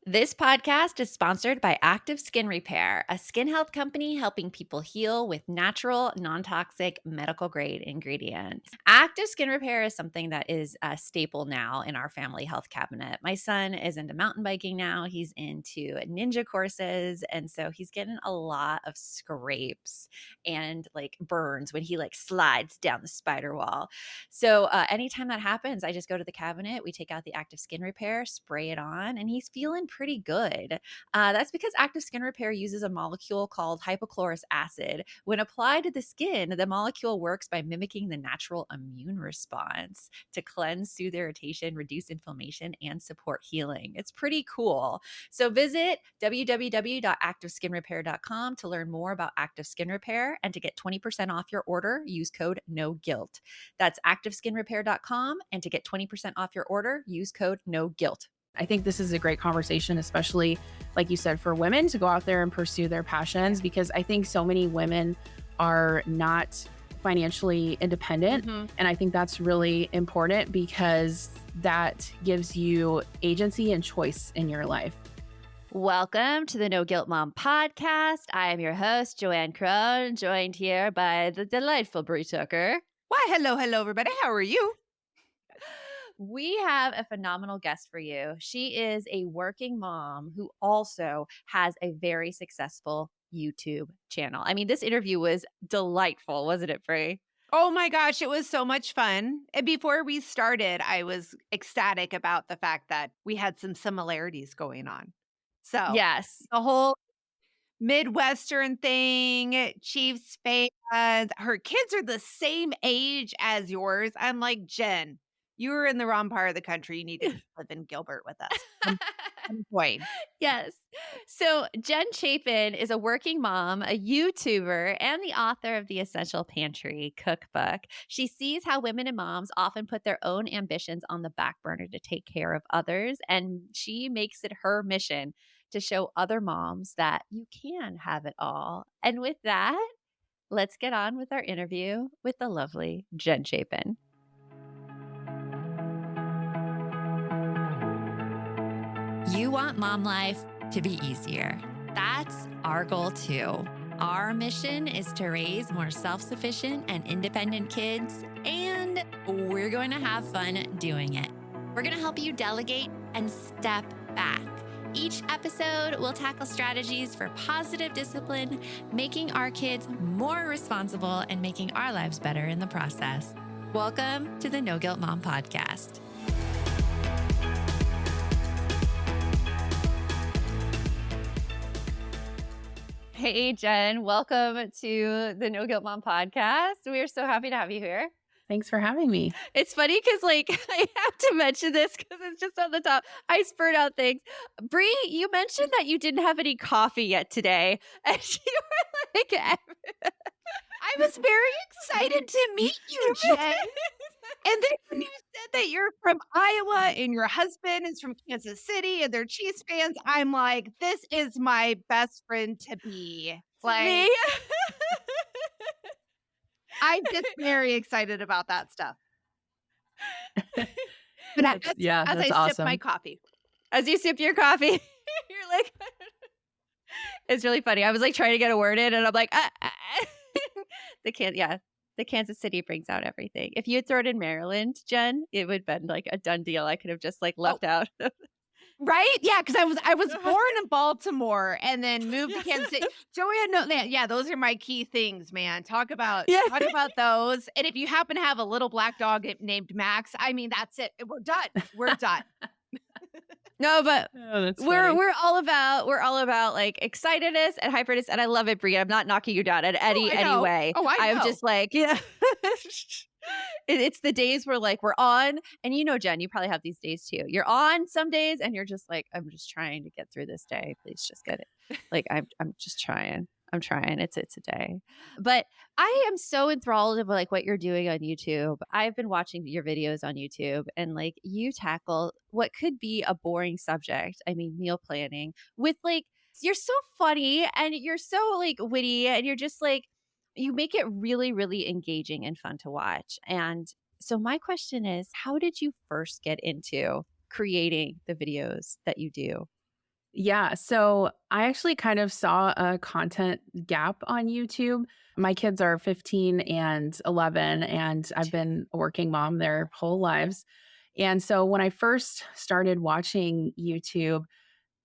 This podcast is sponsored by Active Skin Repair, a skin health company helping people heal with natural, non-toxic, medical-grade ingredients. Active Skin Repair is something that is a staple now in our family health cabinet. My son is into mountain biking now. He's into ninja courses, and so he's getting a lot of scrapes and like burns when he like slides down the spider wall. So anytime that happens, I just go to the cabinet, we take out the Active Skin Repair, spray it on, and he's feeling pretty good. That's because Active Skin Repair uses a molecule called hypochlorous acid. When applied to the skin, the molecule works by mimicking the natural immune response to cleanse, soothe irritation, reduce inflammation, and support healing. It's pretty cool. So visit www.activeskinrepair.com to learn more about Active Skin Repair and to get 20% off your order, use code NOGUILT. That's activeskinrepair.com, and to get 20% off your order, use code NOGUILT. I think this is a great conversation, especially like you said, for women to go out there and pursue their passions, because I think so many women are not financially independent. And I think that's really important because that gives you agency and choice in your life. Welcome to the No Guilt Mom podcast. I am your host, Joanne Crone, joined here by the delightful Brie Tucker. Why, hello, everybody. How are you? We have a phenomenal guest for you. She is a working mom who also has a very successful YouTube channel. I mean, this interview was delightful, wasn't it, Brie? Oh my gosh, it was so much fun. And before we started, I was ecstatic about the fact that we had some similarities going on. So, Yes. the whole Midwestern thing, Chiefs fans, her kids are the same age as yours. I'm like, Jen, you were in the wrong part of the country. You need to live in Gilbert with us. Point. Yes. So Jen Chapin is a working mom, a YouTuber, and the author of the Essential Pantry Cookbook. She sees how women and moms often put their own ambitions on the back burner to take care of others, and she makes it her mission to show other moms that you can have it all. And with that, let's get on with our interview with the lovely Jen Chapin. You want mom life to be easier. That's our goal too. Our mission is to raise more self-sufficient and independent kids, and we're going to have fun doing it. We're going to help you delegate and step back. Each episode will tackle strategies for positive discipline, making our kids more responsible and making our lives better in the process. Welcome to the No Guilt Mom podcast. Hey, Jen, welcome to the No Guilt Mom podcast. We are so happy to have you here. Thanks for having me. It's funny because, like, I have to mention this because it's just on the top. I spurred out things. Brie, you mentioned that you didn't have any coffee yet today. And you were like, I was very excited to meet you, Jen. And then when you said that you're from Iowa and your husband is from Kansas City and they're Chiefs fans, I'm like, this is my best friend to be. Like, me? I'm just very excited about that stuff. But That's as I awesome. sip my coffee. As you sip your coffee, you're like, it's really funny. I was like trying to get a word in and I'm like, the Kansas City brings out everything. If you had thrown in Maryland, Jen, it would have been like a done deal. I could have just like left out. Right? Yeah, because I was born in Baltimore and then moved to Kansas City. Joanne, yeah, those are my key things, man. Talk about those. And if you happen to have a little black dog named Max, I mean, that's it. We're done. We're done. No, but we're all about like excitedness and hyperness, and I love it, Brie. I'm not knocking you down in any way. Oh, I know. I'm just like, yeah. It's the days where like we're on, and you know, Jen, you probably have these days too. You're on some days, and you're just like, I'm just trying to get through this day. Please just get it. Like I'm just trying. I'm trying. It's a day. But I am so enthralled with like what you're doing on YouTube. I've been watching your videos on YouTube, and like you tackle what could be a boring subject. I mean, meal planning with like, you're so funny and you're so like witty, and you're just like, you make it really, really engaging and fun to watch. And so my question is, how did you first get into creating the videos that you do? Yeah. So I actually kind of saw a content gap on YouTube. My kids are 15 and 11, and I've been a working mom their whole lives. And so when I first started watching YouTube,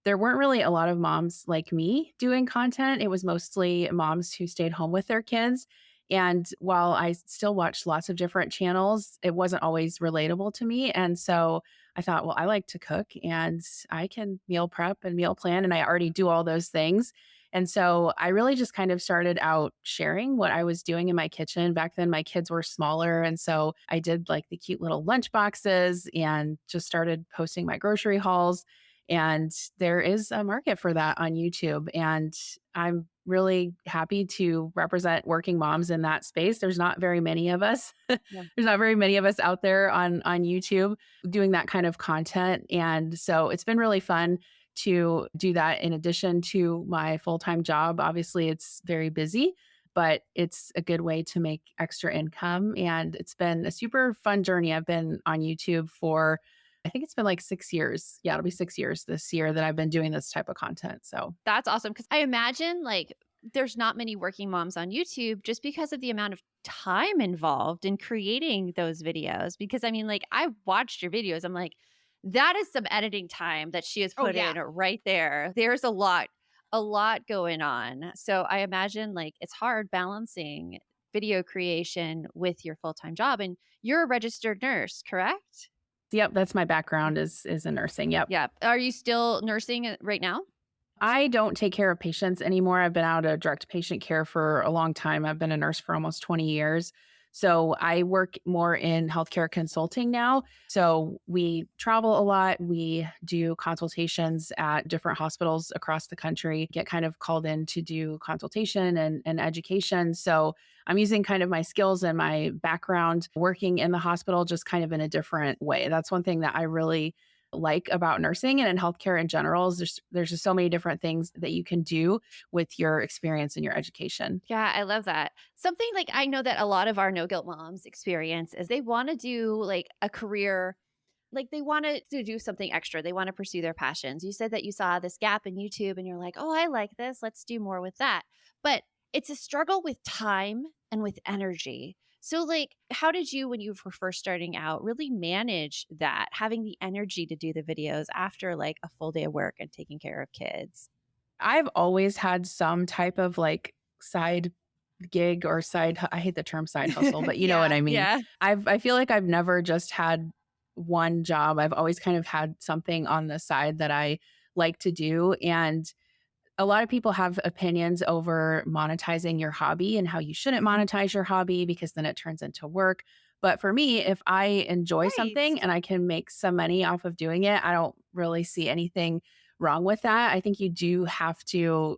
there weren't really a lot of moms like me doing content. It was mostly moms who stayed home with their kids. And while I still watched lots of different channels, it wasn't always relatable to me. And so I thought, well, I like to cook and I can meal prep and meal plan, and I already do all those things. And so I really just kind of started out sharing what I was doing in my kitchen. Back then, my kids were smaller. And so I did like the cute little lunch boxes and just started posting my grocery hauls. And there is a market for that on YouTube. And I'm really happy to represent working moms in that space. There's not very many of us. Yeah. There's not very many of us out there on YouTube doing that kind of content. And so it's been really fun to do that in addition to my full-time job. Obviously, it's very busy, but it's a good way to make extra income. And it's been a super fun journey. I've been on YouTube for, I think it's been like 6 years. Yeah, it'll be 6 years this year that I've been doing this type of content. So That's awesome because I imagine like there's not many working moms on YouTube just because of the amount of time involved in creating those videos. Because I mean, like I watched your videos, I'm like, that is some editing time that she has Oh, put yeah. in right there. There's a lot going on. So I imagine like it's hard balancing video creation with your full-time job. And you're a registered nurse, correct? yep, that's my background is in nursing. Yep. Yeah. Are you still nursing right now? I don't take care of patients anymore. I've been out of direct patient care for a long time. I've been a nurse for almost 20 years. So I work more in healthcare consulting now. So we travel a lot. We do consultations at different hospitals across the country, get kind of called in to do consultation and education. So I'm using kind of my skills and my background working in the hospital just kind of in a different way. That's one thing that I really like about nursing and in healthcare in general is there's just so many different things that you can do with your experience and your education. Yeah, I love that. Something like I know that a lot of our no guilt moms experience is they want to do like a career, like they want to do something extra. They want to pursue their passions. You said that you saw this gap in YouTube and you're like, oh, I like this. Let's do more with that. But it's a struggle with time and with energy. So, like, how did you, when you were first starting out, really manage that, having the energy to do the videos after like a full day of work and taking care of kids? I've always had some type of like side gig or I hate the term side hustle, but you know what Yeah. I mean. Yeah. I feel like I've never just had one job. I've always kind of had something on the side that I like to do. And a lot of people have opinions over monetizing your hobby and how you shouldn't monetize your hobby because then it turns into work. But for me, if I enjoy Right. something and I can make some money off of doing it, I don't really see anything wrong with that. I think you do have to,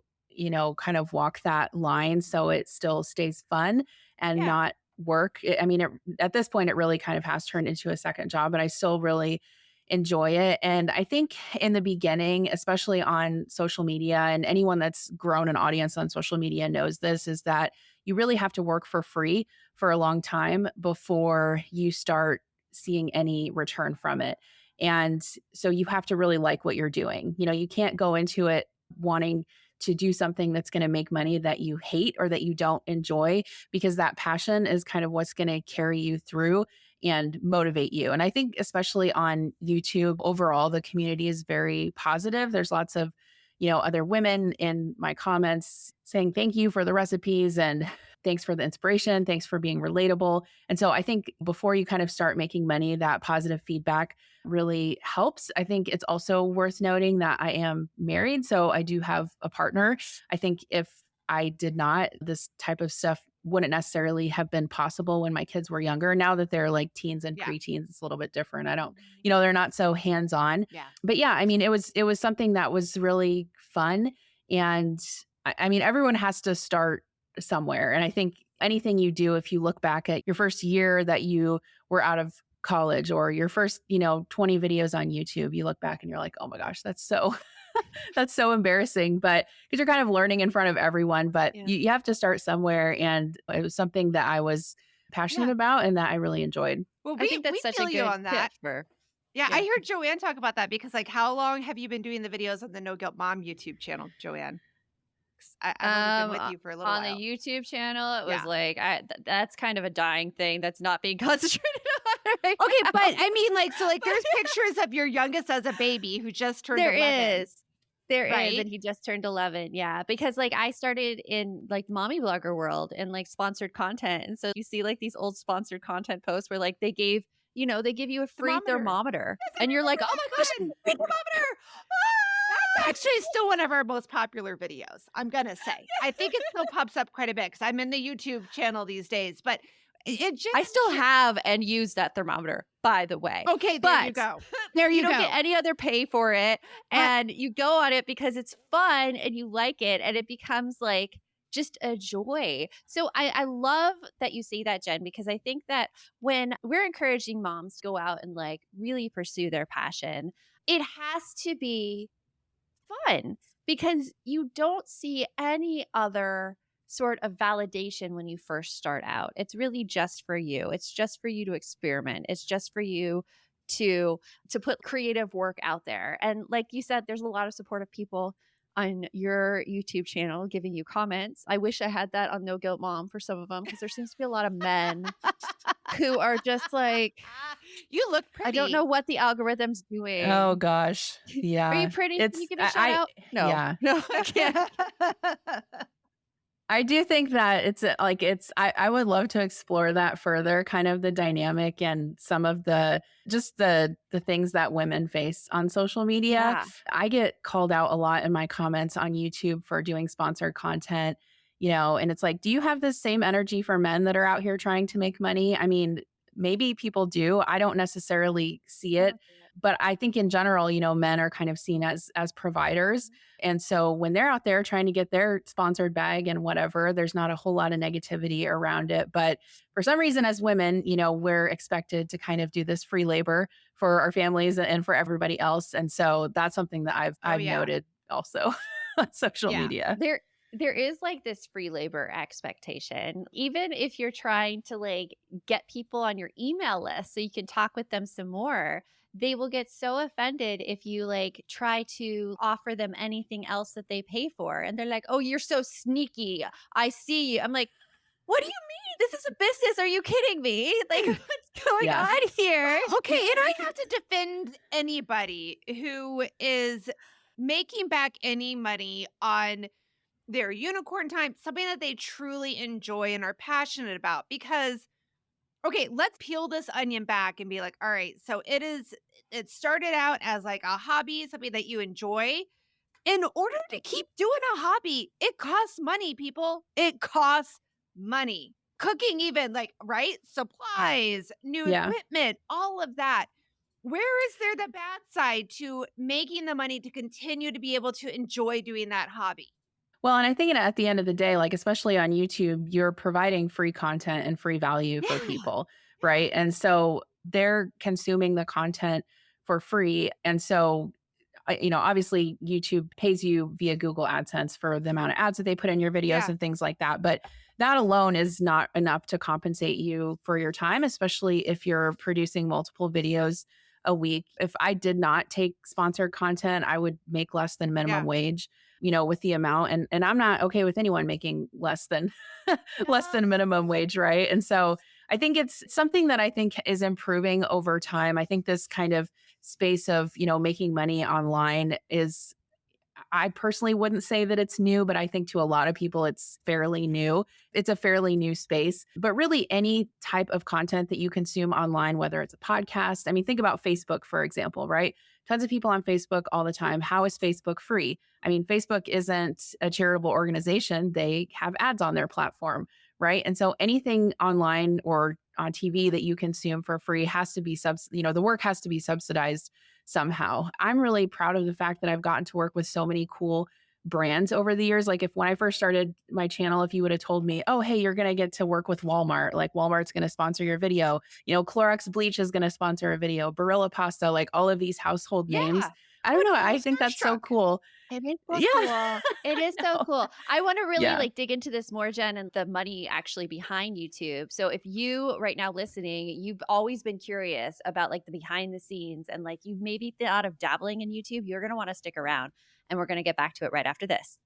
kind of walk that line so it still stays fun and Yeah. not work. I mean, at this point, it really kind of has turned into a second job, but I still really enjoy it. And I think in the beginning, especially on social media, and anyone that's grown an audience on social media knows this, is that you really have to work for free for a long time before you start seeing any return from it. And so you have to really like what you're doing. You can't go into it wanting to do something that's going to make money that you hate or that you don't enjoy, because that passion is kind of what's going to carry you through and motivate you. And I think especially on YouTube overall, the community is very positive. There's lots of, other women in my comments saying thank you for the recipes and thanks for the inspiration. Thanks for being relatable. And so I think before you kind of start making money, that positive feedback really helps. I think it's also worth noting that I am married. So I do have a partner. I think if I did not, this type of stuff wouldn't necessarily have been possible when my kids were younger. Now that they're like teens and Yeah. preteens, it's a little bit different. I don't, they're not so hands-on. Yeah. But yeah, I mean, it was something that was really fun. And I mean, everyone has to start somewhere. And I think anything you do, if you look back at your first year that you were out of college or your first, 20 videos on YouTube, you look back and you're like, oh my gosh, that's so that's so embarrassing. But because you're kind of learning in front of everyone, but Yeah. you have to start somewhere. And it was something that I was passionate Yeah. about and that I really enjoyed. Well, I think that's we such a feel you good on that. tip for. Yeah, I heard Joanne talk about that because, like, how long have you been doing the videos on the No Guilt Mom YouTube channel, Joanne? 'Cause I've only been with you for a little On the while. YouTube channel, it was Yeah. like that's kind of a dying thing that's not being concentrated on right Okay, now. but I mean, like, so, like, there's pictures of your youngest as a baby who just turned There 11, is. There is, right? and he just turned 11, yeah, because, like, I started in, like, mommy blogger world and, like, sponsored content, and so you see, like, these old sponsored content posts where, like, they give you a free Thermometer. thermometer, Yes, I and you're like, remember "Oh my gosh, that one. free thermometer!" That's actually still one of our most popular videos, I'm gonna say. I think it still pops up quite a bit because 'cause I'm in the YouTube channel these days, but it just I still have and use that thermometer, by the way, okay, there you but go. There you you don't go. get any other pay for it, I and you go on it because it's fun and you like it, and it becomes, like, just a joy. So I love that you say that, Jen, because I think that when we're encouraging moms to go out and, like, really pursue their passion, it has to be fun because you don't see any other sort of validation when you first start out. It's really just for you. It's just for you to experiment. It's just for you to put creative work out there. And like you said, there's a lot of supportive people on your YouTube channel giving you comments. I wish I had that on No Guilt Mom for some of them because there seems to be a lot of men who are just like, you look I don't pretty. know what the algorithm's Oh doing. gosh. Are you Yeah. pretty? Can you It's give a shout out? No. yeah. No, I can't. I do think that I would love to explore that further, kind of the dynamic and some of the things that women face on social media. Yeah. I get called out a lot in my comments on YouTube for doing sponsored content, and it's like, do you have the same energy for men that are out here trying to make money? I mean, maybe people do. I don't necessarily see it, but I think in general, men are kind of seen as providers. And so when they're out there trying to get their sponsored bag and whatever, there's not a whole lot of negativity around it. But for some reason, as women, we're expected to kind of do this free labor for our families and for everybody else. And so that's something that I've yeah. noted also on social Yeah. media. There is like this free labor expectation. Even if you're trying to like get people on your email list so you can talk with them some more, they will get so offended if you like try to offer them anything else that they pay for. And they're like, "Oh, you're so sneaky. I see you." I'm like, "What do you mean? This is a business. Are you kidding me? Like what's going Yeah. on here?" Okay, and I have to defend anybody who is making back any money on their unicorn time, something that they truly enjoy and are passionate about. Because, okay, let's peel this onion back and be like, all right, so it started out as like a hobby, something that you enjoy. In order to keep doing a hobby, it costs money, people. It costs money. Cooking, even like, right? Supplies, new Yeah. equipment, all of that. Where is there the bad side to making the money to continue to be able to enjoy doing that hobby? Well, and I think at the end of the day, like especially on YouTube, you're providing free content and free value for Yeah. people, right? And so they're consuming the content for free. And so, obviously YouTube pays you via Google AdSense for the amount of ads that they put in your videos Yeah. and things like that. But that alone is not enough to compensate you for your time, especially if you're producing multiple videos a week. If I did not take sponsored content, I would make less than minimum Yeah. wage, with the amount. And I'm not okay with anyone making less than less than minimum wage, right? And so I think it's something that I think is improving over time. I think this kind of space of, making money online is, I personally wouldn't say that it's new, but I think to a lot of people, it's fairly new. It's a fairly new space. But really, any type of content that you consume online, whether it's a podcast, I mean, think about Facebook, for example, right? Tons of people on Facebook all the time. How is Facebook free? I mean, Facebook isn't a charitable organization. They have ads on their platform, right? And so anything online or on TV that you consume for free has to be the work has to be subsidized somehow. I'm really proud of the fact that I've gotten to work with so many cool brands over the years. Like when I first started my channel, if you would have told me, oh, hey, you're going to get to work with Walmart, like Walmart's going to sponsor your video, Clorox bleach is going to sponsor a video, Barilla pasta, like all of these household names. Yeah. I I'm don't know. a little I think that's so starstruck. cool. It is so Yeah. cool. It is so No. cool. I want to really Yeah. dig into this more, Jen, and the money actually behind YouTube. So if you right now listening, you've always been curious about like the behind the scenes and like you've maybe thought of dabbling in YouTube, you're going to want to stick around and we're going to get back to it right after this.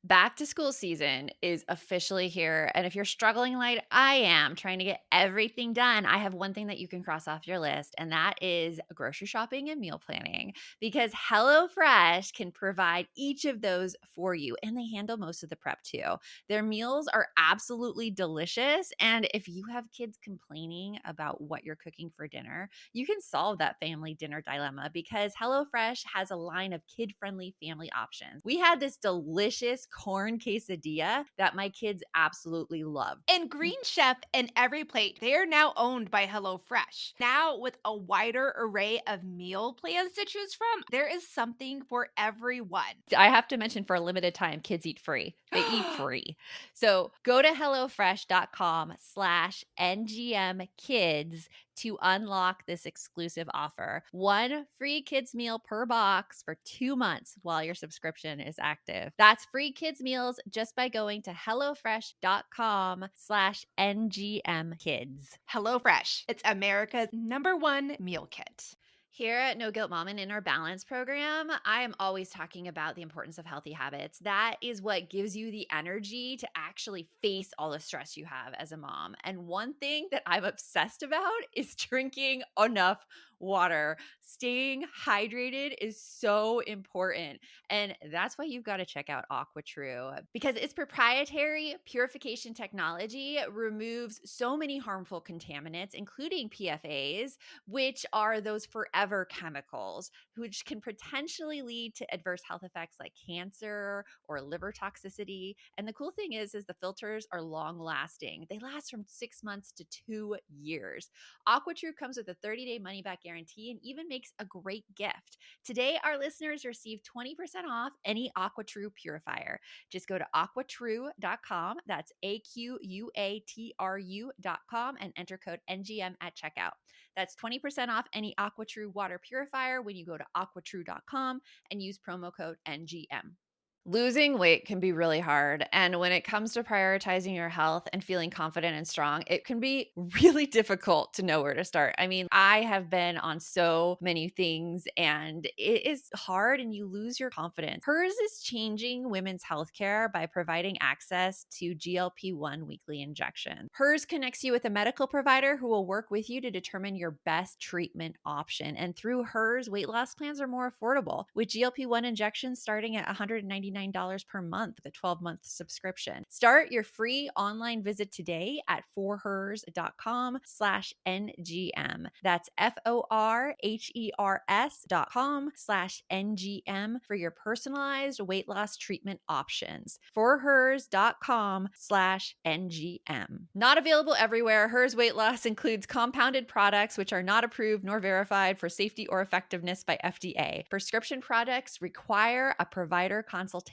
Back to school season is officially here. And if you're struggling like I am, trying to get everything done, I have one thing that you can cross off your list, and that is grocery shopping and meal planning. Because HelloFresh can provide each of those for you, and they handle most of the prep too. Their meals are absolutely delicious. And if you have kids complaining about what you're cooking for dinner, you can solve that family dinner dilemma because HelloFresh has a line of kid friendly family options. We had this delicious corn quesadilla that my kids absolutely love. And Green Chef and Every Plate, they are now owned by HelloFresh. Now, with a wider array of meal plans to choose from, there is something for everyone. I have to mention for a limited time, kids eat free. They eat free. So go to HelloFresh.com/NGM kids to unlock this exclusive offer. One free kids meal per box for 2 months while your subscription is active. That's free kids meals just by going to HelloFresh.com/NGM kids. HelloFresh, it's America's #1 meal kit. Here at No Guilt Mom and Inner Balance program, I am always talking about the importance of healthy habits. That is what gives you the energy to actually face all the stress you have as a mom. And one thing that I'm obsessed about is drinking enough water. Staying hydrated is so important. And that's why you've got to check out AquaTrue because its proprietary purification technology removes so many harmful contaminants, including PFAs, which are those forever chemicals, which can potentially lead to adverse health effects like cancer or liver toxicity. And the cool thing is the filters are long lasting. They last from 6 months to 2 years. AquaTrue comes with a 30-day money back guarantee and even makes a great gift. Today, our listeners receive 20% off any AquaTrue purifier. Just go to aquatrue.com. That's AQUATRU.com and enter code NGM at checkout. That's 20% off any AquaTrue water purifier when you go to aquatrue.com and use promo code NGM. Losing weight can be really hard. And when it comes to prioritizing your health and feeling confident and strong, it can be really difficult to know where to start. I mean, I have been on so many things and it is hard and you lose your confidence. Hers is changing women's healthcare by providing access to GLP-1 weekly injection. Hers connects you with a medical provider who will work with you to determine your best treatment option. And through Hers, weight loss plans are more affordable, with GLP-1 injections starting at $199 per month with a 12-month subscription. Start your free online visit today at forhers.com/NGM. That's FORHERS.com/NGM for your personalized weight loss treatment options. Forhers.com/NGM. Not available everywhere. Hers weight loss includes compounded products which are not approved nor verified for safety or effectiveness by FDA. Prescription products require a provider consultation.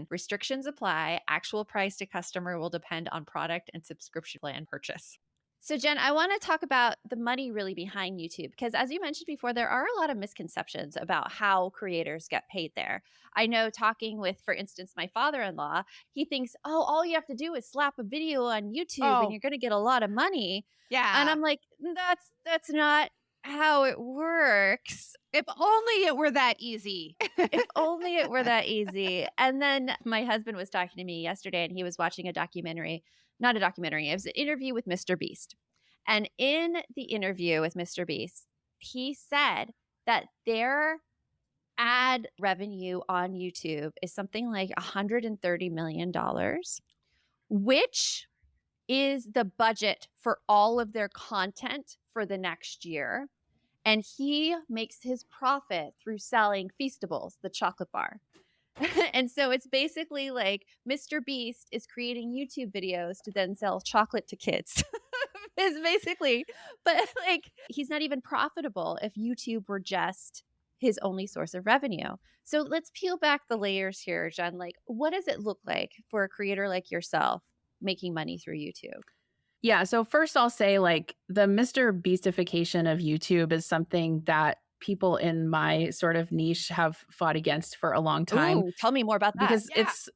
Restrictions apply. Actual price to customer will depend on product and subscription plan purchase. So Jen, I want to talk about the money really behind YouTube because as you mentioned before, there are a lot of misconceptions about how creators get paid there. I know talking with, for instance, my father-in-law, he thinks, oh, all you have to do is slap a video on YouTube and you're going to get a lot of money. Yeah. And I'm like, that's not how it works. If only it were that easy. If only it were that easy. And then my husband was talking to me yesterday and he was watching a documentary, not a documentary, it was an interview with Mr. Beast. And in the interview with Mr. Beast, he said that their ad revenue on YouTube is something like $130 million, which is the budget for all of their content for the next year. And he makes his profit through selling Feastables, the chocolate bar. And so it's basically like Mr. Beast is creating YouTube videos to then sell chocolate to kids. Is basically, but like he's not even profitable if YouTube were just his only source of revenue. So let's peel back the layers here, Jen. Like, what does it look like for a creator like yourself making money through YouTube? Yeah. So first I'll say like the Mr. Beastification of YouTube is something that people in my sort of niche have fought against for a long time. Ooh, tell me more about that. Because it's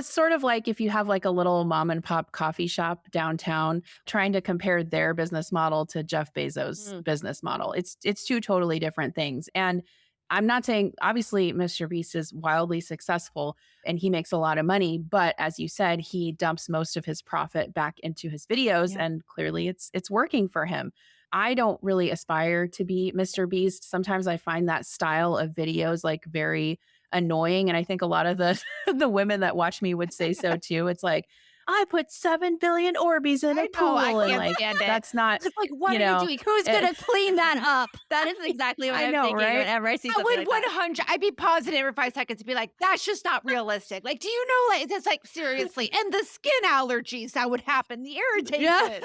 sort of like if you have like a little mom and pop coffee shop downtown trying to compare their business model to Jeff Bezos' business model. It's two totally different things. And I'm not saying, obviously, Mr. Beast is wildly successful and he makes a lot of money, but as you said, he dumps most of his profit back into his videos, and clearly it's working for him. I don't really aspire to be Mr. Beast. Sometimes I find that style of videos like very annoying, and I think a lot of the the women that watch me would say so too. It's like, I put 7 billion Orbeez in a pool, and like that's not. It's like, what you are know, you doing? Who's going to clean that up? That is exactly what I I'm know, thinking right? whenever I see I something would like 100. I'd be pausing every 5 seconds to be like, that's just not realistic. Like, do you know, like, it's like, seriously. And the skin allergies that would happen, the irritation.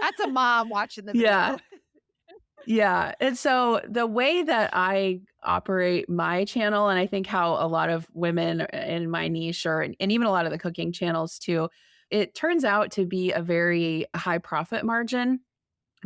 That's a mom watching the video. Yeah. And so the way that I operate my channel, and I think how a lot of women in my niche and even a lot of the cooking channels too, it turns out to be a very high profit margin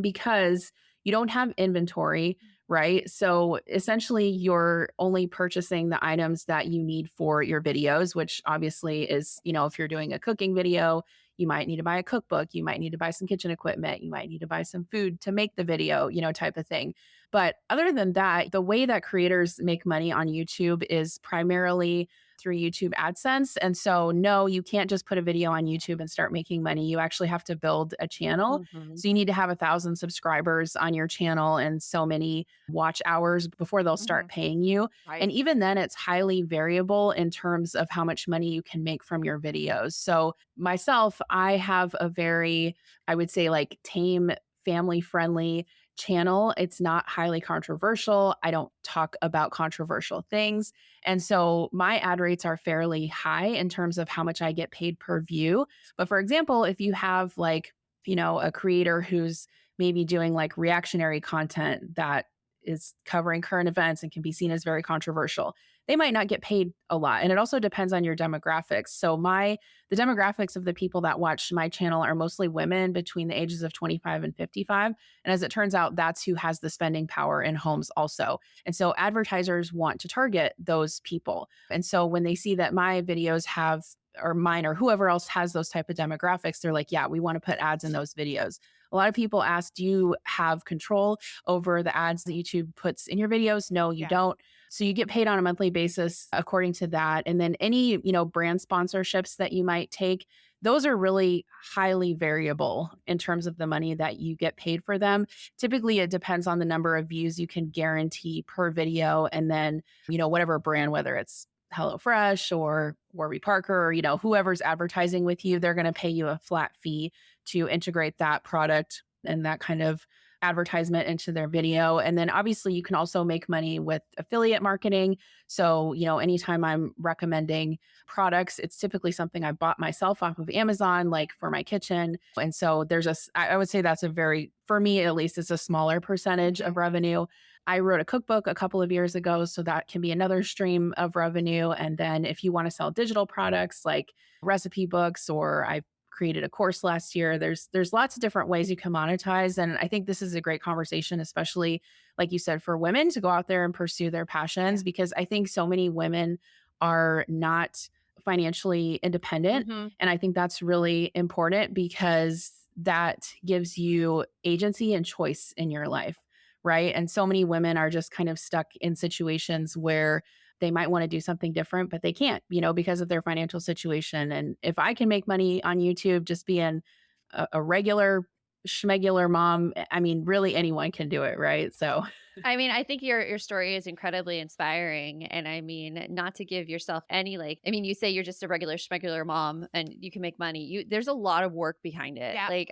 because you don't have inventory, right? So essentially, you're only purchasing the items that you need for your videos, which obviously is, if you're doing a cooking video, you might need to buy a cookbook, you might need to buy some kitchen equipment, you might need to buy some food to make the video, type of thing. But other than that, the way that creators make money on YouTube is primarily through YouTube AdSense. And so, no, you can't just put a video on YouTube and start making money. You actually have to build a channel. So you need to have 1,000 subscribers on your channel and so many watch hours before they'll start paying you. Right. And even then, it's highly variable in terms of how much money you can make from your videos. So myself, I have a very, I would say, like tame, family friendly channel. It's not highly controversial. I don't talk about controversial things. And so my ad rates are fairly high in terms of how much I get paid per view. But for example, if you have like, a creator who's maybe doing like reactionary content that is covering current events and can be seen as very controversial, they might not get paid a lot. And it also depends on your demographics. So the demographics of the people that watch my channel are mostly women between the ages of 25 and 55. And as it turns out, that's who has the spending power in homes also. And so advertisers want to target those people. And so when they see that my videos have, or mine or whoever else has those type of demographics, they're like, yeah, we want to put ads in those videos. A lot of people ask, do you have control over the ads that YouTube puts in your videos? No, you don't. So you get paid on a monthly basis according to that. And then any, brand sponsorships that you might take, those are really highly variable in terms of the money that you get paid for them. Typically, it depends on the number of views you can guarantee per video. And then, whatever brand, whether it's HelloFresh or Warby Parker or, whoever's advertising with you, they're going to pay you a flat fee to integrate that product and that kind of advertisement into their video. And then obviously you can also make money with affiliate marketing. So, anytime I'm recommending products, it's typically something I bought myself off of Amazon, like for my kitchen. And so I would say that's for me at least, it's a smaller percentage of revenue. I wrote a cookbook a couple of years ago, so that can be another stream of revenue. And then if you want to sell digital products like recipe books, or I created a course last year, there's lots of different ways you can monetize. And I think this is a great conversation, especially like you said, for women to go out there and pursue their passions, because I think so many women are not financially independent. And I think that's really important because that gives you agency and choice in your life. Right. And so many women are just kind of stuck in situations where they might want to do something different, but they can't, because of their financial situation. And if I can make money on YouTube just being a regular schmegular mom, I mean, really anyone can do it. Right. So, I mean, I think your story is incredibly inspiring. And I mean, not to give yourself any you say you're just a regular schmegular mom and you can make money. There's a lot of work behind it. Yeah. Like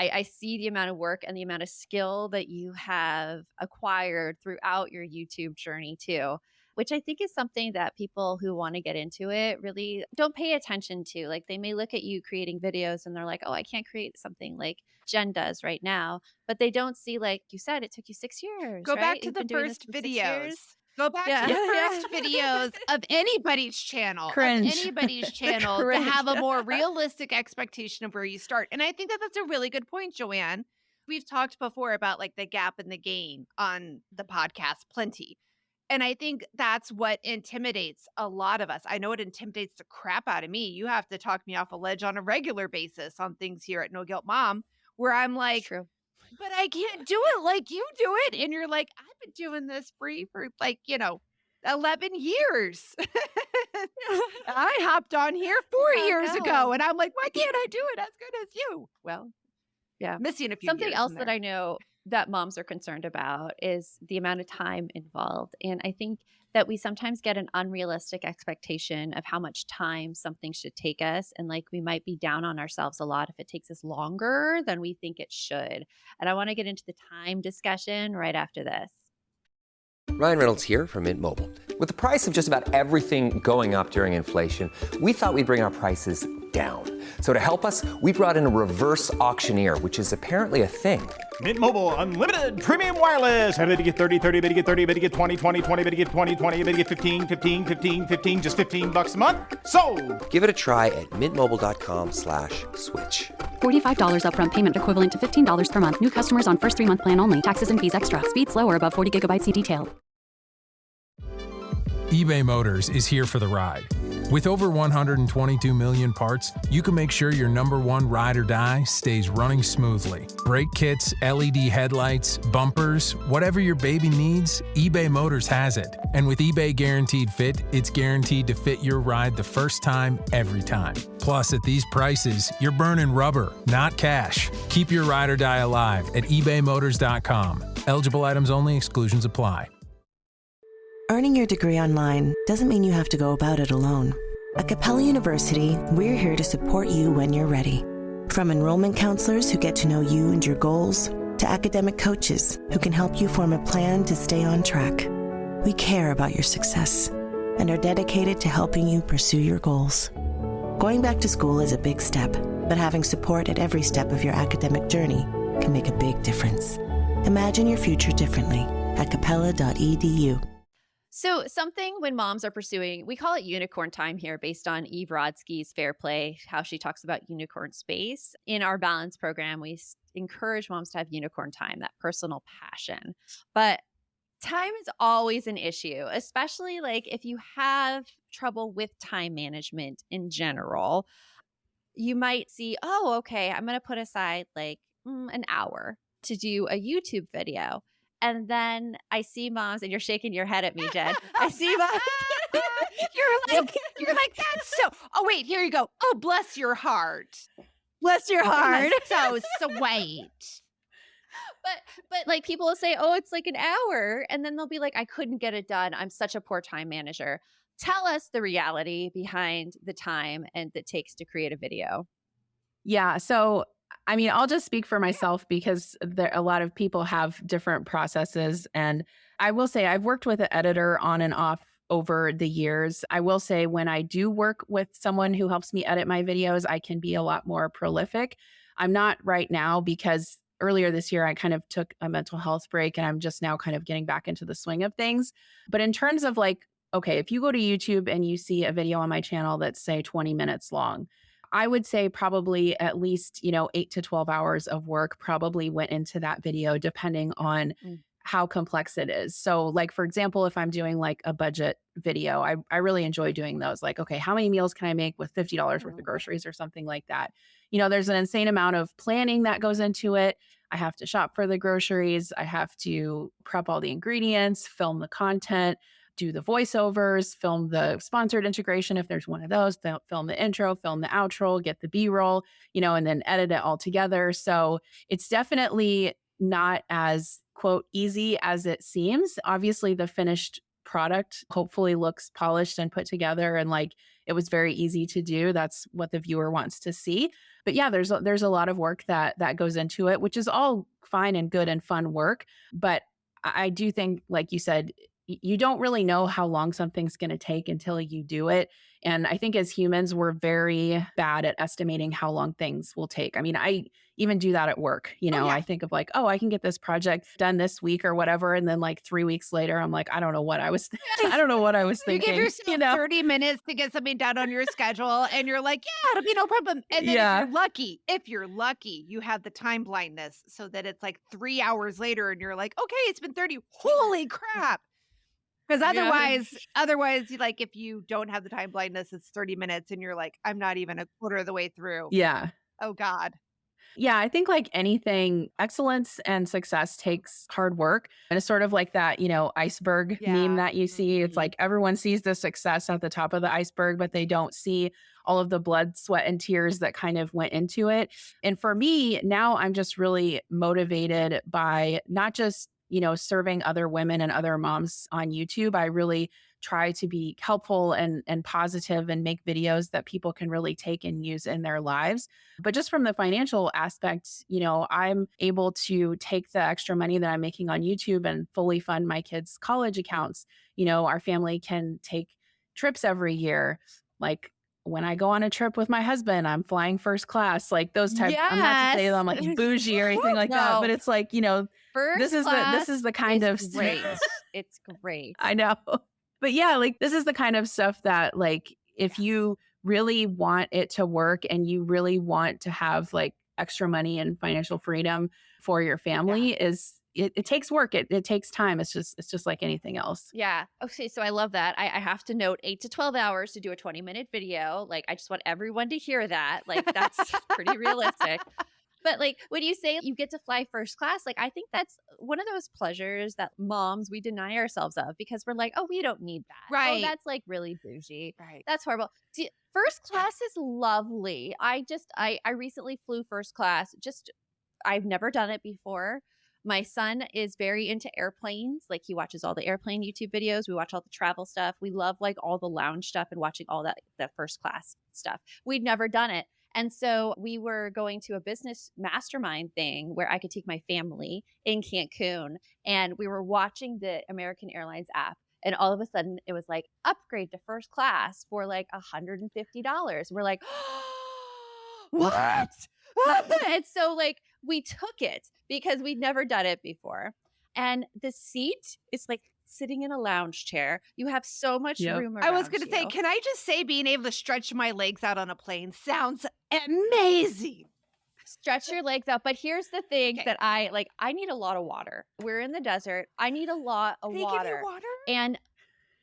I see the amount of work and the amount of skill that you have acquired throughout your YouTube journey too, which I think is something that people who want to get into it really don't pay attention to. Like they may look at you creating videos and they're like, oh, I can't create something like Jen does right now. But they don't see, like you said, it took you 6 years. Go right? back to You've the been doing this first for 6 videos. years. Go back to the first videos of anybody's channel. Cringe. Of anybody's channel to have a more realistic expectation of where you start. And I think that that's a really good point, Joanne. we've talked before about like the gap and the gain on the podcast plenty. And I think that's what intimidates a lot of us. I know it intimidates the crap out of me. You have to talk me off a ledge on a regular basis on things here at No Guilt Mom, where I'm It's like, true. but I can't do it like you do it. And you're like, I've been doing this free for like, 11 years. I hopped on here 4 years ago and I'm like, why can't I do it as good as you? Well, Yeah. missing a few Something years else in that there. I know that moms are concerned about is the amount of time involved. And I think that we sometimes get an unrealistic expectation of how much time something should take us. And like we might be down on ourselves a lot if it takes us longer than we think it should. And I want to get into the time discussion right after this. Ryan Reynolds here from Mint Mobile. With the price of just about everything going up during inflation, we thought we'd bring our prices down. So to help us, we brought in a reverse auctioneer, which is apparently a thing. Mint Mobile Unlimited Premium Wireless. How to get 30, 30, bit to get 30, bit to get 20, 20, 20, bit to get 20, 20, bit to get 15, 15, 15, 15, just $15 a month? Sold! Give it a try at mintmobile.com/switch. $45 upfront payment equivalent to $15 per month. New customers on first 3-month plan only. Taxes and fees extra. Speed slower above 40 gigabytes per detail. eBay Motors is here for the ride. With over 122 million parts, you can make sure your number one ride or die stays running smoothly. Brake kits, LED headlights, bumpers, whatever your baby needs, eBay Motors has it. And with eBay Guaranteed Fit, it's guaranteed to fit your ride the first time, every time. Plus, at these prices, you're burning rubber, not cash. Keep your ride or die alive at ebaymotors.com. Eligible items only. Exclusions apply. Earning your degree online doesn't mean you have to go about it alone. At Capella University, we're here to support you when you're ready. From enrollment counselors who get to know you and your goals, to academic coaches who can help you form a plan to stay on track. We care about your success and are dedicated to helping you pursue your goals. Going back to school is a big step, but having support at every step of your academic journey can make a big difference. Imagine your future differently at capella.edu. So something when moms are pursuing, we call it unicorn time here based on Eve Rodsky's Fair Play, how she talks about unicorn space. In our balance program, we encourage moms to have unicorn time, that personal passion. But time is always an issue, especially like if you have trouble with time management in general. You might see, oh, okay, I'm going to put aside like an hour to do a YouTube video. And then I see moms, and you're shaking your head at me, Jen. I see moms. You're like, that's so. Oh, wait, here you go. Oh, bless your heart. Bless your heart. So sweet. But like people will say, oh, it's like an hour. And then they'll be like, I couldn't get it done. I'm such a poor time manager. Tell us the reality behind the time and that takes to create a video. Yeah. So, I mean, I'll just speak for myself because a lot of people have different processes. And I will say I've worked with an editor on and off over the years. I will say when I do work with someone who helps me edit my videos, I can be a lot more prolific. I'm not right now because earlier this year, I kind of took a mental health break and I'm just now kind of getting back into the swing of things. But in terms of like, okay, if you go to YouTube and you see a video on my channel that's say 20 minutes long, I would say probably at least, 8 to 12 hours of work probably went into that video, depending on how complex it is. So like, for example, if I'm doing like a budget video, I really enjoy doing those. Like, okay, how many meals can I make with $50 worth of groceries or something like that? There's an insane amount of planning that goes into it. I have to shop for the groceries. I have to prep all the ingredients, film the content, do the voiceovers, film the sponsored integration if there's one of those, film the intro, film the outro, get the B-roll, and then edit it all together. So it's definitely not as, quote, easy as it seems. Obviously, the finished product hopefully looks polished and put together and like it was very easy to do. That's what the viewer wants to see. But yeah, there's a lot of work that goes into it, which is all fine and good and fun work. But I do think, like you said, you don't really know how long something's going to take until you do it. And I think as humans, we're very bad at estimating how long things will take. I mean, I even do that at work. I think of like, oh, I can get this project done this week or whatever. And then like 3 weeks later, I'm like, I don't know what I was I don't know what I was You thinking. give yourself 30 minutes to get something done on your schedule and you're like, yeah, it'll be no problem. And then if you're lucky, you have the time blindness so that it's like 3 hours later and you're like, okay, it's been 30. Holy crap. Because otherwise, like if you don't have the time blindness, it's 30 minutes and you're like, I'm not even a quarter of the way through. Yeah. Oh God. Yeah, I think like anything, excellence and success takes hard work. And it's sort of like that, iceberg meme that you see. It's like everyone sees the success at the top of the iceberg, but they don't see all of the blood, sweat, and tears that kind of went into it. And for me, now I'm just really motivated by not just serving other women and other moms on YouTube. I really try to be helpful and positive and make videos that people can really take and use in their lives. But just from the financial aspect, I'm able to take the extra money that I'm making on YouTube and fully fund my kids' college accounts. Our family can take trips every year. Like when I go on a trip with my husband, I'm flying first class, like those types. I'm not to say that I'm like bougie or anything like that, but it's like, this is the kind of great. It's great. I know. But yeah, like this is the kind of stuff that like if you really want it to work and you really want to have like extra money and financial freedom for your family it takes work. It takes time. It's just like anything else. Yeah. Okay. So I love that. I have to note 8 to 12 hours to do a 20-minute video. Like, I just want everyone to hear that. Like, that's pretty realistic. But like when you say you get to fly first class, like I think that's one of those pleasures that moms, we deny ourselves of because we're like, oh, we don't need that. Right. Oh, that's like really bougie. Right. That's horrible. See, first class is lovely. I recently flew first class. I've never done it before. My son is very into airplanes. Like he watches all the airplane YouTube videos. We watch all the travel stuff. We love like all the lounge stuff and watching all the first class stuff. We'd never done it. And so we were going to a business mastermind thing where I could take my family in Cancun and we were watching the American Airlines app. And all of a sudden it was like upgrade to first class for like $150. We're like, what? And so like we took it because we'd never done it before. And the seat is like sitting in a lounge chair. You have so much room around I was going to say, can I just say being able to stretch my legs out on a plane sounds amazing. Stretch your legs out. But here's the thing that I need a lot of water. We're in the desert. I need a lot of water. They give you water? And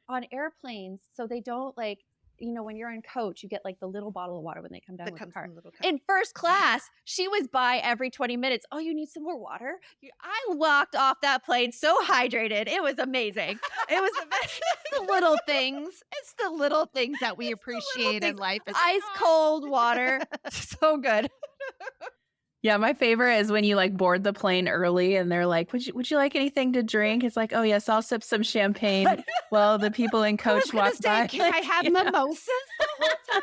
on airplanes, so they don't like, when you're in coach, you get like the little bottle of water when they come down with the car. In first class, she was by every 20 minutes. Oh, you need some more water? I walked off that plane so hydrated. It was amazing. It was amazing. It's the little things. It's the little things that we appreciate in life. Ice cold water. So good. Yeah, my favorite is when you like board the plane early and they're like, would you like anything to drink? It's like, oh yes, I'll sip some champagne while the people in coach walk by. Can I have mimosas the whole time?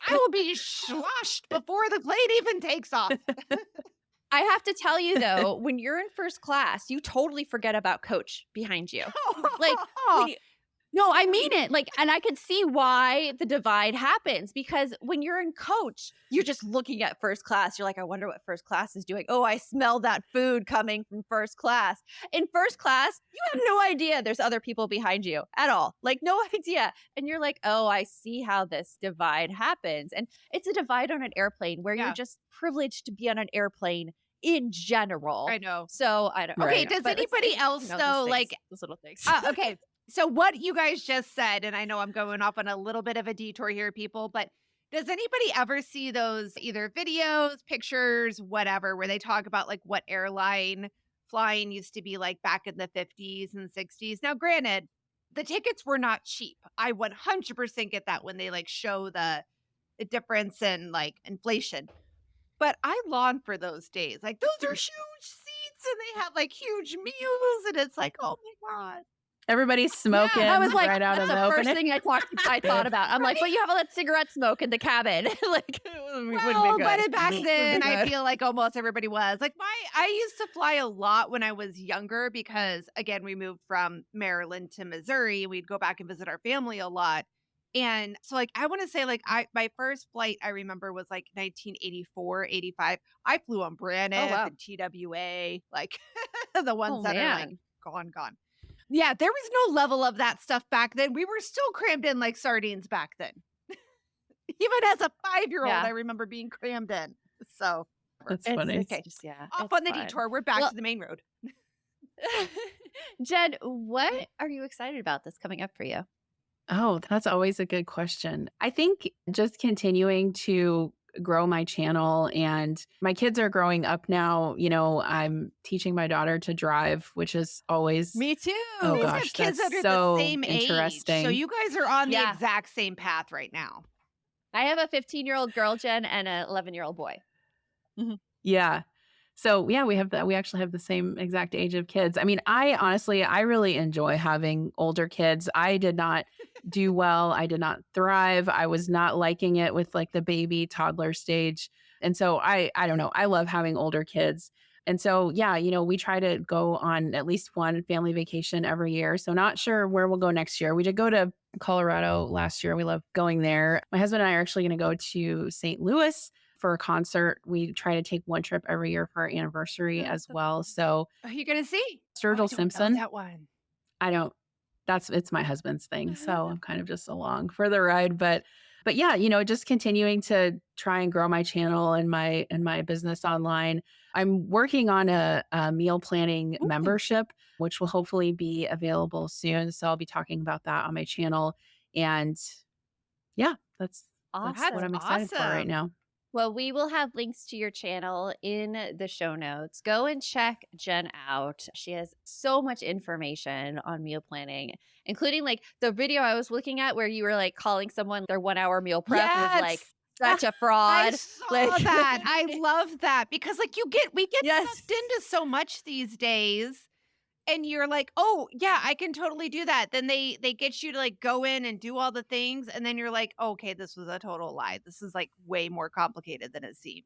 I will be sloshed before the plane even takes off. I have to tell you though, when you're in first class, you totally forget about coach behind you. Like no, I mean it. Like, and I can see why the divide happens because when you're in coach, you're just looking at first class. You're like, I wonder what first class is doing. Oh, I smell that food coming from first class. In first class, you have no idea there's other people behind you at all. Like, no idea. And you're like, oh, I see how this divide happens. And it's a divide on an airplane where you're just privileged to be on an airplane in general. I know. So I don't. Okay, does anybody else though like those little things? Okay. So what you guys just said, and I know I'm going off on a little bit of a detour here, people, but does anybody ever see those either videos, pictures, whatever, where they talk about like what airline flying used to be like back in the 50s and 60s? Now, granted, the tickets were not cheap. I 100% get that when they like show the difference in like inflation. But I long for those days. Like those are huge seats and they have like huge meals and it's like, oh my God. Everybody's smoking I was like, right out that's of the the first opening. thing I thought about. I'm like, but you have a cigarette smoke in the cabin. Like, it wouldn't Well, be but good. back then, I good. feel like almost everybody was. Like I used to fly a lot when I was younger because, again, we moved from Maryland to Missouri. We'd go back and visit our family a lot. And so, like, I want to say, like, my first flight I remember was like 1984, 85. I flew on Braniff wow. and TWA, like the ones Oh, that are like man. gone. Yeah, there was no level of that stuff back then. We were still crammed in like sardines back then. Even as a 5-year-old, Yeah. I remember being crammed in. So That's funny. It's okay. just, yeah. Off it's on the fun. detour. We're back Well- to the main road. Jen, what are you excited about that's coming up for you? Oh, that's always a good question. I think just continuing to grow my channel, and my kids are growing up now. You know, I'm teaching my daughter to drive, which is always Me too. Oh, These gosh, have kids that's that are so the same age. interesting. So you guys are on the Yeah. exact same path right now. I have a 15-year-old girl, Jen, and an 11-year-old boy. Yeah. So yeah, we have that. We actually have the same exact age of kids. I mean, I really enjoy having older kids. I did not do well. I did not thrive. I was not liking it with like the baby toddler stage. And so I don't know. I love having older kids. And so, yeah, you know, we try to go on at least one family vacation every year. So not sure where we'll go next year. We did go to Colorado last year. We love going there. My husband and I are actually going to go to St. Louis for a concert. We try to take one trip every year for our anniversary as well. So Who are you going to see? Sturgill I don't know Simpson. that one. It's my husband's thing. So I'm kind of just along for the ride. But yeah, you know, just continuing to try and grow my channel and my business online. I'm working on a meal planning membership, which will hopefully be available soon. So I'll be talking about that on my channel. And yeah, that's Awesome. what I'm excited for right now. Well, we will have links to your channel in the show notes. Go and check Jen out. She has so much information on meal planning, including like the video I was looking at where you were like calling someone their 1 hour meal prep is like such a fraud. I saw that. I love that because like we get sucked into so much these days. And you're like, oh, yeah, I can totally do that. Then they get you to like go in and do all the things. And then you're like, okay, this was a total lie. This is like way more complicated than it seemed.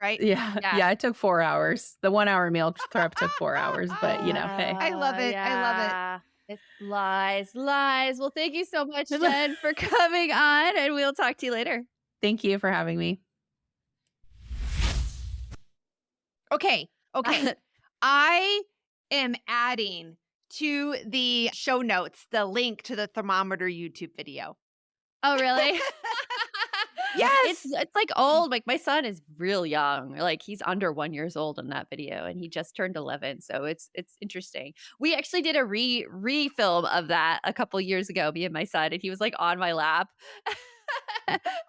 Right? Yeah. It took 4 hours. The 1 hour meal prep took 4 hours, but you know, hey. I love it. I love it. It's lies. Well, thank you so much, Jen, for coming on, and we'll talk to you later. Thank you for having me. Okay. I am adding to the show notes the link to the thermometer YouTube video. Oh, really? Yes. It's like old. Like my son is real young. Like he's under 1 year old in that video, and he just turned 11. So it's interesting. We actually did a re-film of that a couple years ago, me and my son, and he was like on my lap.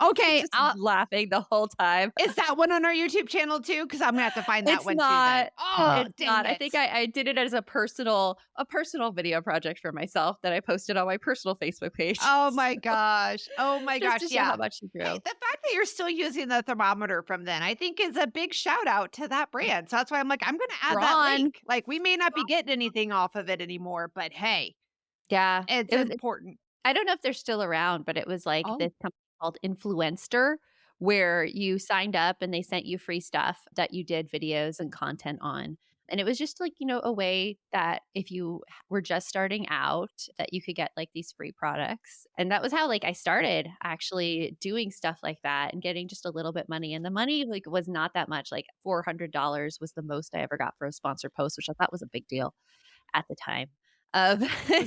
Okay, just laughing the whole time. Is that one on our YouTube channel too? Because I'm gonna have to find that It's one not. too. Oh, It's not. I think I did it as a personal video project for myself that I posted on my personal Facebook page. Oh my gosh. Oh my Just gosh. to show Yeah. how much you grew. Hey, the fact that you're still using the thermometer from then, I think is a big shout out to that brand. So that's why I'm like, I'm gonna add that Ron. link. Like we may not be getting anything off of it anymore, but hey, Yeah, it's it was important. I don't know if they're still around, but it was like Oh. this company called Influenster, where you signed up and they sent you free stuff that you did videos and content on. And it was just like, you know, a way that if you were just starting out, that you could get like these free products. And that was how like I started actually doing stuff like that and getting just a little bit money. And the money like was not that much. Like $400 was the most I ever got for a sponsored post, which I thought was a big deal at the time. Was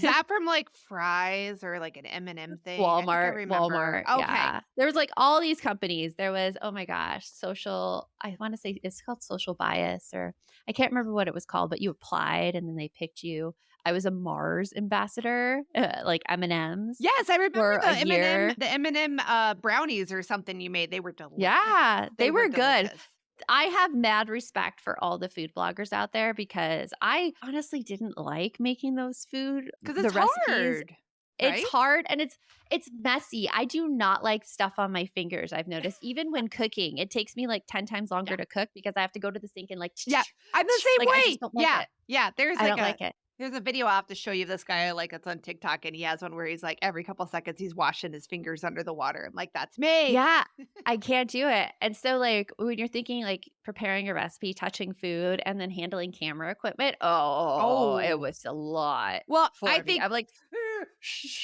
that from like Fry's or like an M&M thing? Walmart. Okay. Yeah. There was like all these companies. There was, oh my gosh, I want to say it's called Social Bias, or I can't remember what it was called, but you applied and then they picked you. I was a Mars ambassador, like M&Ms. Yes, I remember for a year. the M&M brownies or something you made. They were delicious. Yeah, they were good. delicious. I have mad respect for all the food bloggers out there because I honestly didn't like making those food Because it's recipes. hard. It's right? hard and it's messy. I do not like stuff on my fingers. I've noticed even when cooking, it takes me like 10 times longer to cook because I have to go to the sink and like Yeah, I'm the same like, I way. just don't like it. Yeah. There's I like don't like it. There's a video I'll have to show you of this guy, like, it's on TikTok, and he has one where he's like, every couple seconds, he's washing his fingers under the water. I'm like, that's me. Yeah, I can't do it. And so, like, when you're thinking, like, preparing a recipe, touching food, and then handling camera equipment, it was a lot. Well, for I me. think I'm like,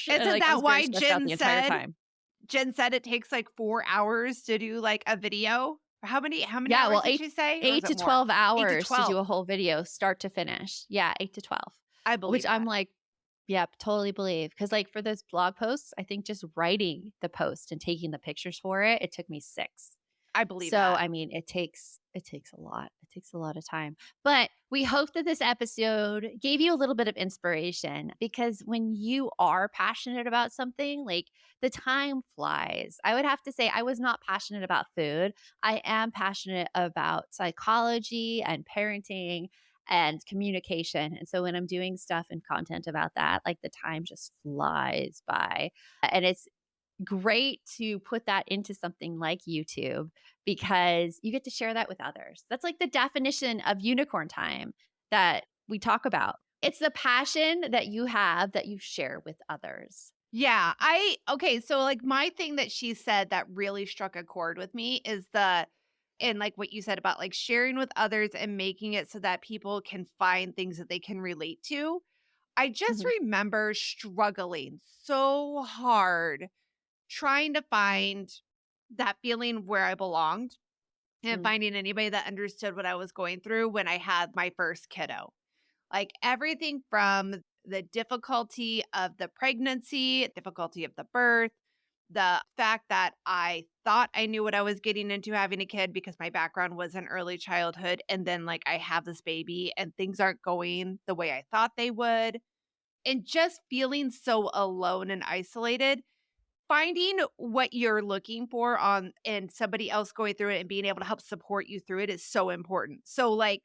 isn't like, that I'm why very stressed out Jen the entire said time. Jen said it takes like 4 hours to do like a video? How many Yeah, hours well, did she say? Or 8 is to it more? 12 8 to hours to 12. do a whole video, start to finish. Yeah, 8 to 12. I believe Which that. I'm like, yep, totally believe. Because, like, for those blog posts, I think just writing the post and taking the pictures for it, it took me 6. I believe So, that. I mean, it takes a lot. It takes a lot of time. But we hope that this episode gave you a little bit of inspiration, because when you are passionate about something, like, the time flies. I would have to say I was not passionate about food. I am passionate about psychology and parenting and communication. And so when I'm doing stuff and content about that, like, the time just flies by. And it's great to put that into something like YouTube, because you get to share that with others. That's like the definition of unicorn time that we talk about. It's the passion that you have that you share with others. Yeah, okay, so like my thing that she said that really struck a chord with me is and like what you said about like sharing with others and making it so that people can find things that they can relate to. I just remember struggling so hard trying to find that feeling where I belonged and finding anybody that understood what I was going through when I had my first kiddo. Like everything from the difficulty of the pregnancy, difficulty of the birth, the fact that I thought I knew what I was getting into having a kid because my background was in early childhood. And then like I have this baby and things aren't going the way I thought they would. And just feeling so alone and isolated. Finding what you're looking for and somebody else going through it and being able to help support you through it is so important. So like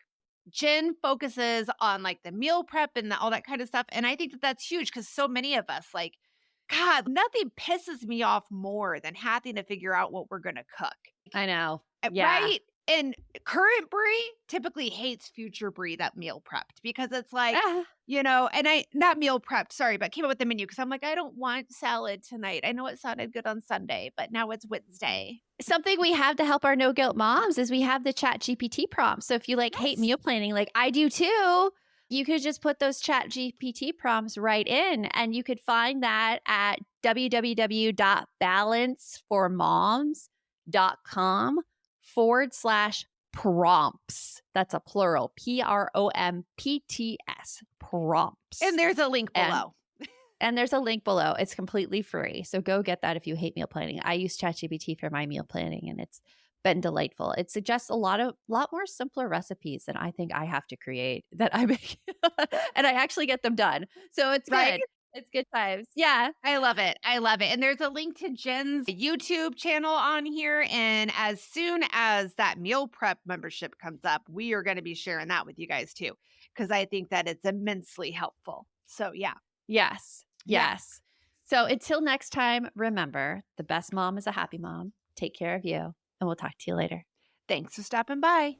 Jen focuses on like the meal prep and all that kind of stuff. And I think that that's huge because so many of us, like, God, nothing pisses me off more than having to figure out what we're going to cook. I know. Yeah. Right? And current Brie typically hates future Brie that meal prepped because it's like, you know, and not meal prepped, sorry, but came up with the menu because I'm like, I don't want salad tonight. I know it sounded good on Sunday, but now it's Wednesday. Something we have to help our no guilt moms is we have the Chat GPT prompts. So if you like hate meal planning, like I do too, you could just put those Chat GPT prompts right in, and you could find that at www.balanceformoms.com/prompts. That's a plural, PROMPTS, prompts. And there's a link below. And there's a link below. It's completely free. So go get that if you hate meal planning. I use ChatGPT for my meal planning, and it's been delightful. It suggests a lot more simpler recipes than I think I have to create that I make. And I actually get them done. So it's good. It's good times. Yeah. I love it. I love it. And there's a link to Jen's YouTube channel on here. And as soon as that meal prep membership comes up, we are going to be sharing that with you guys too, because I think that it's immensely helpful. So yeah. Yes. Yes. So until next time, remember, the best mom is a happy mom. Take care of you, and we'll talk to you later. Thanks for stopping by.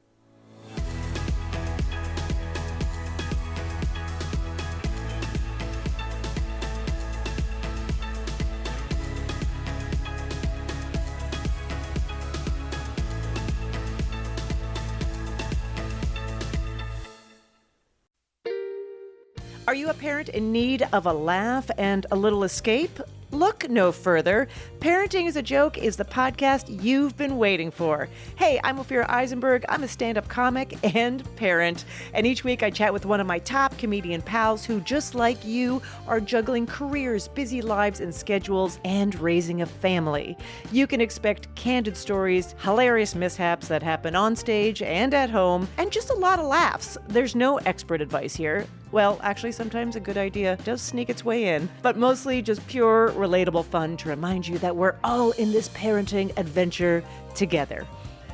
Are you a parent in need of a laugh and a little escape? Look no further. Parenting is a Joke is the podcast you've been waiting for. Hey, I'm Ophira Eisenberg. I'm a stand-up comic and parent. And each week I chat with one of my top comedian pals who, just like you, are juggling careers, busy lives and schedules, and raising a family. You can expect candid stories, hilarious mishaps that happen on stage and at home, and just a lot of laughs. There's no expert advice here. Well, actually, sometimes a good idea does sneak its way in, but mostly just pure, relatable fun to remind you that we're all in this parenting adventure together.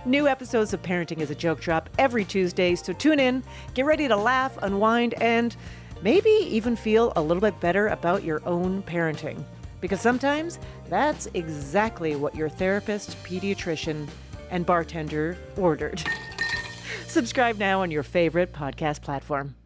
New episodes of Parenting is a Joke drop every Tuesday, so tune in, get ready to laugh, unwind, and maybe even feel a little bit better about your own parenting. Because sometimes that's exactly what your therapist, pediatrician, and bartender ordered. Subscribe now on your favorite podcast platform.